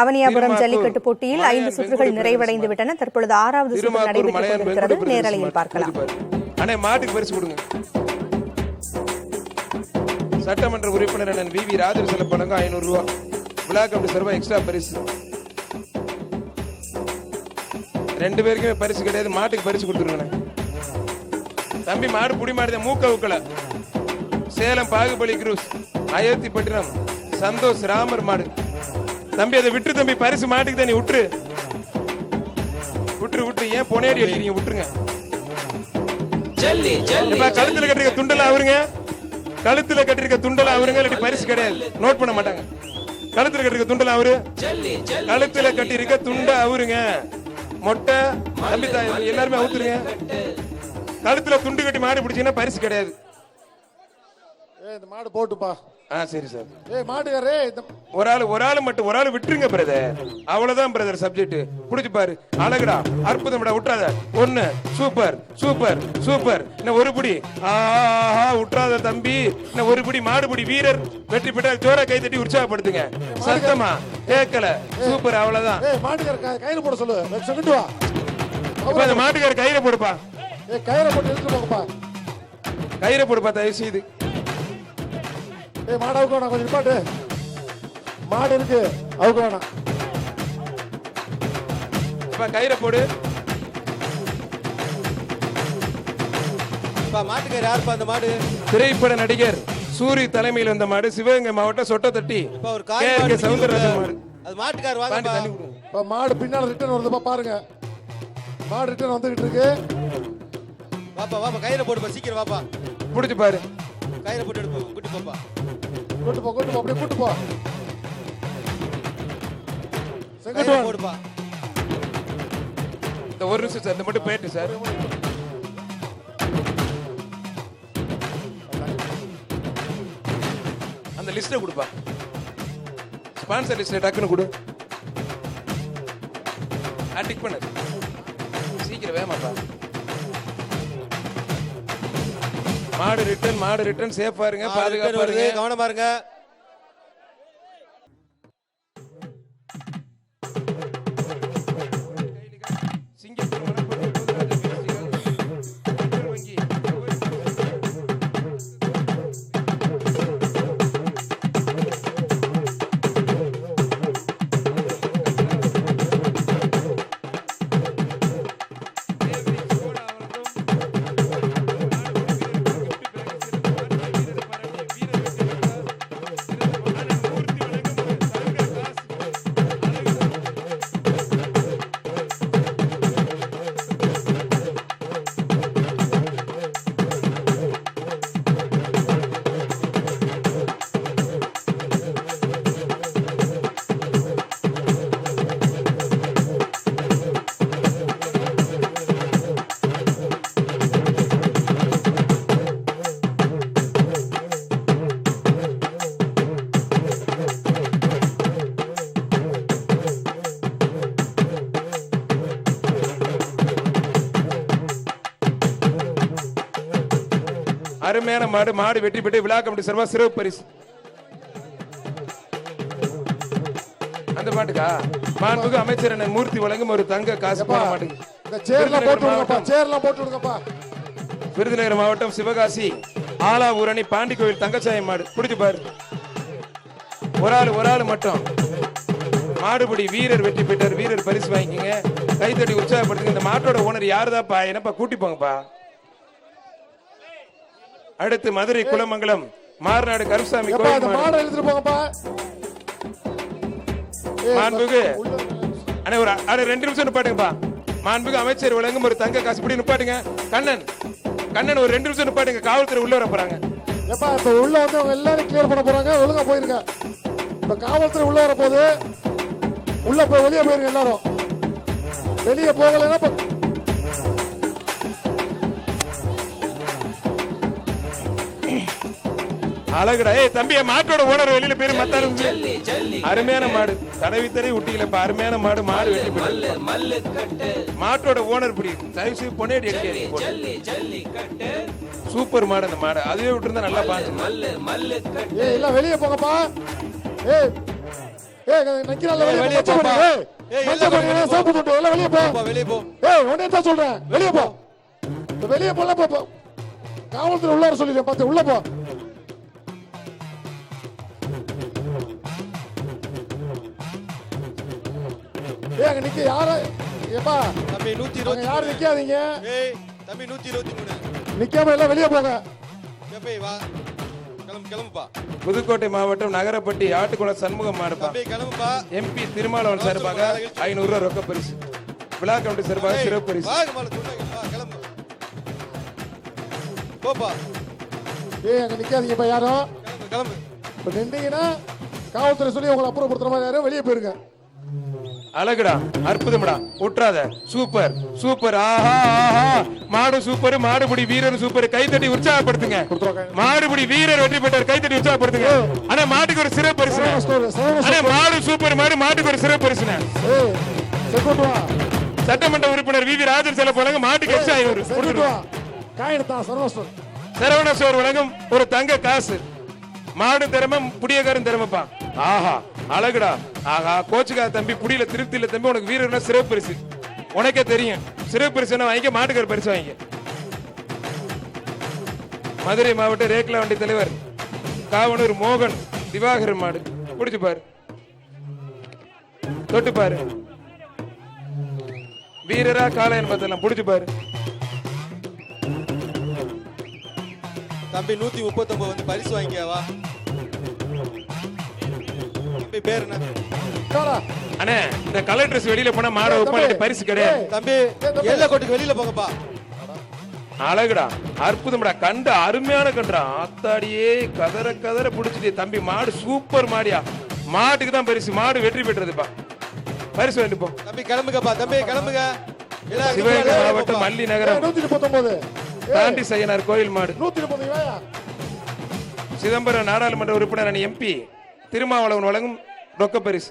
அவனியாபுரம் ஜல்லிக்கட்டு போட்டியில் 5 சுற்றுகள் நிறைவடைந்து விட்டன. தற்பொழுது 6வது சுற்று நடைபெற்றுக் கொண்டிருக்கிறது. நேரலையில் பார்க்கலாம். அண்ணே மாட்டுக்கு பரிசு கொடுங்க. சட்டமன்ற உறுப்பினர் அண்ணன் வி ராஜர் செல்ல பணங்க 500 ரூபாய். விழா கமிட்டி சார்பா எக்ஸ்ட்ரா பரிசு. 2 பேருக்குமே பரிசு கிடையாது. மாட்டுக்கு பரிசு கொடுத்துருங்க. தம்பி மாடு புடி மாடு மூக்க உக்கல. சேலம் பாகுபலி குரூஸ் அயோத்திப்பட்டினம் சந்தோஷ் ராமர் மாடு. தம்பி அதை விட்டு தம்பி, பரிசு மாட்டுக்கு தான். நீ விட்டுரு விட்டுரு விட்டுரு. ஏன் பொனேடி அடிக்கிறீங்க? விட்டுருங்க. கழுத்துல கட்டிருக்க துண்டல அவருங்க, கழுத்துல கட்டிருக்க துண்டல அவருங்க. இல்லாட்டி பரிசு கிடையாது, நோட் பண்ண மாட்டாங்க. கழுத்துல கட்டிருக்க துண்டல அவரு, கழுத்துல கட்டிருக்க துண்ட அவருங்க. மொட்டை தம்பி எல்லாருமே அவுத்துருங்க. கழுத்துல துண்டு கட்டி மாடு பிடிச்சீங்கன்னா பரிசு கிடையாது. இந்த மாடு போட்டுப்பா. சரி சார். மாட்டுக்காரே ஒரு ஆளு மட்டும், ஒரு ஆளு விட்டுருங்க பிரதர். அவ்வளவுதான் பிரதர். சப்ஜெக்ட் புடிச்சு பாரு. அழகுடா, அற்புதம்டா, விட்டுறாத. 1 சூப்பர் சூப்பர் சூப்பர். இன்னும் ஒரு புடி. ஆஹா விட்டுறாத தம்பி. இன்னும் ஒரு புடி. மாடுபுடி வீரர் வெற்றி பெற்றால் ஜோரா கை தட்டி உற்சாகப்படுத்துங்க. சத்தமா கேட்கல. சூப்பர். அவ்வளவுதான். மாட்டுக்கார கையில போட சொல்லு. சொல்லிட்டு வா. அந்த மாட்டுக்கார கையில போடுப்பா. கையில போட்டு எடுத்து போங்கப்பா. கையில போடுப்பா தயவு செய்து. மாடு அவுக்க வேணாம், கொஞ்சம் நிப்பாட்டு. மாடு இருக்கு, அவுக்க வேணாம். கையில போடு. மாட்டுக்கார் யாருப்பா அந்த மாடு? திரைப்பட நடிகர் சூரி தலைமையில் வந்த மாடு. சிவகங்கை மாவட்டம் சொட்டத்தட்டி சவுந்தரராஜன் மாடு. அது மாட்டுக்கார் வாங்க. மாடு பின்னால ரிட்டர்ன் வருதுப்பா, பாருங்க. மாடு ரிட்டர்ன் வந்துகிட்டு இருக்கு. வாப்பா வாப்பா, கையில போடுப்பா, சீக்கிரம் வாப்பா. புடிச்சு பாரு. கையில போட்டு எடுப்போம். கூட்டி போப்பா. கூட்டு போ, கூட்டு போ, அப்படியே கூட்டு போ. கையில போடுப்பா. இந்த ஒரு நிமிஷம் சார், இந்த மட்டும் போயிட்டு சார். அந்த லிஸ்ட்டை கொடுப்பா. ஸ்பான்சர் லிஸ்ட்டை டக்குன்னு கொடு. டிக் பண்ணு சீக்கிரம், வேமாப்பா. மாடு ரிட்டர்ன், மாடு ரிட்டர்ன். சேஃபா இருங்க, பாதுகாப்பா இருங்க, கவனமா இருங்க. அருமையான மாடு. மாடு வெற்றி பெற்று விழா கமிட்டி சார்பா சிறப்பு பரிசு. அந்த மாட்டுக்கா மாண்புமிகு அமைச்சர் அண்ணன் மூர்த்தி வழங்கும் ஒரு தங்க காசு போன மாட்டுக்கு. விருதுநகர் மாவட்டம் சிவகாசி ஆலாவூரணி பாண்டி கோவில் தங்கச்சாயம் மாடு. புடிச்சு பாரு. ஒரு ஆளு மட்டும். மாடுபடி வீரர் வெற்றி பெற்றார். வீரர் பரிசு வாங்கிக்கங்க. கைத்தட்டி உற்சாகப்படுத்துங்க. இந்த மாட்டோட ஓனர் யாருதாப்பா? என்னப்பா கூட்டி போங்கப்பா. அடுத்து மதுரை குலமங்கலம் மார்நாடு கருசாமி கோயில் மாண்புமிகு அண்ணே ஒரு 2 நிமிஷம் நிப்பாட்டுங்கப்பா. மாண்புமிகு அமைச்சர் வழங்கும் ஒரு தங்க காசு. இப்படி நிப்பாட்டுங்க. கண்ணன் ஒரு 2 நிமிஷம் நிப்பாட்டுங்க. காவல்துறை உள்ள வர போறாங்க. எப்பா இப்ப உள்ள வந்து அவங்க எல்லாரும் கிளியர் பண்ண போறாங்க. ஒழுங்கா போயிருங்க. இப்ப காவல்துறை உள்ள வர போது உள்ள போய் வெளியே போயிருங்க. எல்லாரும் வெளியே போகலைன்னா அழகுடா. தம்பி மாட்டோட ஓனர் வெளியில பேரு மத்தாரு. அருமையான மாடு. தடவித்தரை ஊட்டியில அருமையான மாடு. மாடு வெற்றி பெற்று மாட்டோட ஓனர் பிடி. தயவு செய்து பொன்னேடி அடிக்க. சூப்பர் மாடு. அந்த மாடு அதுவே விட்டு இருந்தா நல்லா பாத்து. வெளியே போங்கப்பா. நக்கினால வெளியே மச்ச போப்பா. பண்ணி ஏய், மச்ச பண்ணி வெளியே சாப்பு துண்டு எல்லாம் வெளியே போ போப்பா, வெளியே போ. உடனே தான் சொல்றேன் வெளியே போ வெளியே போல போ காவல்துறை உள்ள வர சொல்லிடுறேன் பார்த்து உள்ள போ அங்க நிக்க யார ஏப்பா தம்பி அங்க 123. யாரும் நிக்காதீங்க ஏய் தம்பி 123. நிக்காம எல்லாம் வெளியே போங்க தம்பி வா. கிளம்புப்பா. புதுக்கோட்டை மாவட்டம் நகரப்பட்டி ஆட்டுக்குளம் சண்முகம் மாடுப்பா. தம்பி கிளம்புப்பா. எம்பி திருமாவளவன் சார்பாக 500 ரூபாய் ரொக்க பரிசு. விழா கமிட்டி சார்பாக சிறப்பு பரிசு. வாங்க மேல சொன்னாங்க. வா கிளம்பு. போப்பா. அங்க நிக்காதீங்கப்பா யாரும் கிளம்பு. இப்ப நின்றீங்கன்னா காவல்துறை சொல்லி உங்களை அப்புறப்படுத்துற மாதிரி யாரும் வெளியே போயிருங்க அழகுடா, அற்புதம்டா, உற்றாத, சூப்பர் சூப்பர், ஆஹா ஆஹா, மாடு சூப்பர், மாடுபிடி வீரர் சூப்பர், கைத்தட்டி உற்சாகப்படுத்துங்க. மாடுபிடி வீரர் வெற்றி பெற்றார், கைத்தட்டி உற்சாகப்படுத்துங்க. ஆனா மாட்டுக்கு ஒரு சிறப்பு பரிசு. ஆனா மாடு சூப்பர் மாடு, மாட்டுக்கு ஒரு சிறப்பு பரிசு. சட்டமன்ற உறுப்பினர் வி ராஜன் செல்ல போலங்க மாட்டுக்கு எக்ஸ்ட்ரா 500 சரவண சோர் வழங்கும் ஒரு தங்க காசு. மாடு திறமை புடியக்காரன் திறமைப்பா. ஆஹா அழகுடா, ஆஹா கோச்சுக்கா தம்பி, புடியில திருப்தி இல்ல தம்பி, உனக்கு வீரர்னா சிறப்பு பரிசு. உனக்கே தெரியும் சிறப்பு பரிசு வாங்கிக்க, மாட்டுக்கார பரிசு வாங்கிக்க. மதுரை மாவட்ட ரேக்லா வண்டி தலைவர் காவனூர் மோகன் திவாகரன் மாடு பிடிச்சு பாரு, தொட்டு பாரு, வீரரா காளையன் பார்த்தலாம் பிடிச்சு பாரு. தம்பி 139 வந்து பரிசு வாங்கிக்கவா. தம்பி பேர் என்ன? அண்ணே இந்த கலர் ட்ரெஸ் வெளியில போனா மாட ஒப்பாளி பரிசு கிடையாது. தம்பி எல்லை கோட்டுக்கு வெளியில போங்கப்பா. அழகுடா, அற்புதம்டா, கண்டு அருமையான கன்றா, ஆத்தாடியே கதற கதற புடிச்சிட்டே தம்பி. மாடு சூப்பர் மாடியா, மாட்டுக்கு தான் பரிசு, மாடு வெற்றி பெற்றதுப்பா. பரிசு வேண்டு போ தம்பி கிளம்புங்கப்பா. தம்பி கிளம்புங்க. சிவகங்கை மாவட்டம் மல்லி நகரம் 119 தாண்டி சையனார் கோயில் மாடு. 119 சிதம்பரம் நாடாளுமன்ற உறுப்பினர் எம்பி திருமாவளவன் வழங்கும் ரொக்க பரிசு.